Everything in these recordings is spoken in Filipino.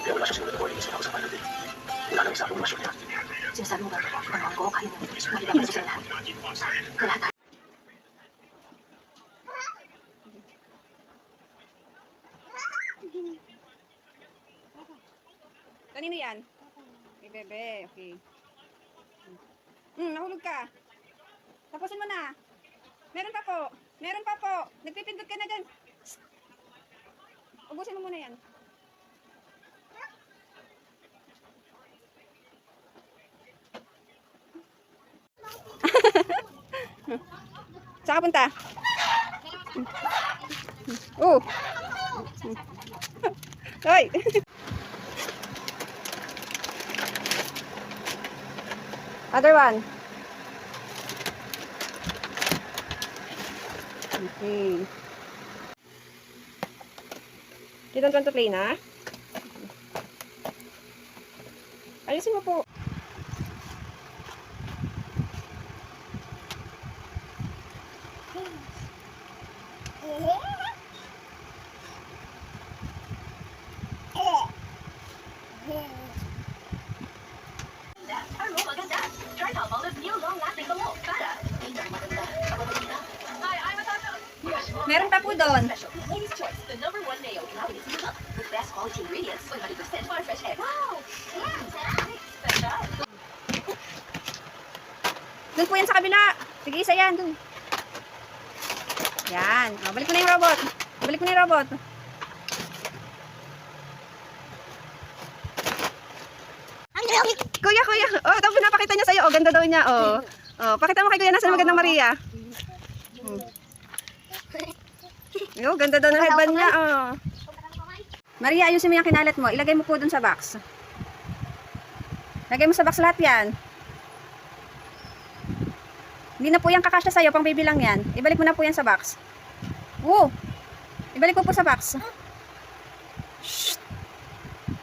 Kaya wala siya sinunod na boarding school ako sa Valladolid. Wala lang isa akong masyon niya. Sinasabi mo ba, ang ko, kahit makibang sa lahat. Sa lahat. Kanino yan? Kay Bebe, okay. Nahulog ka. Tapusin mo na. Meron pa po. Meron pa po. Nagpipindot ka na dyan. Ubusin mo muna yan. Saan ka punta? Hoy! Other one. Okay. You don't want to play na? Ayusin mo po. Meron pa po doon. Ladies' Choice, the #1 mayo now is new look with best quality ingredients, 100% farm fresh eggs. Wow! Special. Doon po yan sa kabila. Sige, isa yan. Doon. Yan. O, balik mo na yung robot. Balik mo na yung robot. Kuya, kuya. Oh, tapos pinapakita niya sa'yo. Oh, ganda daw niya. Oh. Oh, pakita mo kay Kuya Nas, magandang Maria. Yo, ganda daw ng headband niya. Oh. Maria, ayusin mo yung kinalat mo. Ilagay mo po dun sa box. Lagay mo sa box lahat yan. Hindi na po yan kakasya sa'yo. Pang baby lang yan. Ibalik mo na po yan sa box. Woo! Ibalik mo po sa box. Shh.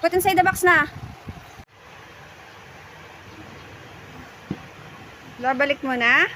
Put inside the box na. Babalik mo na.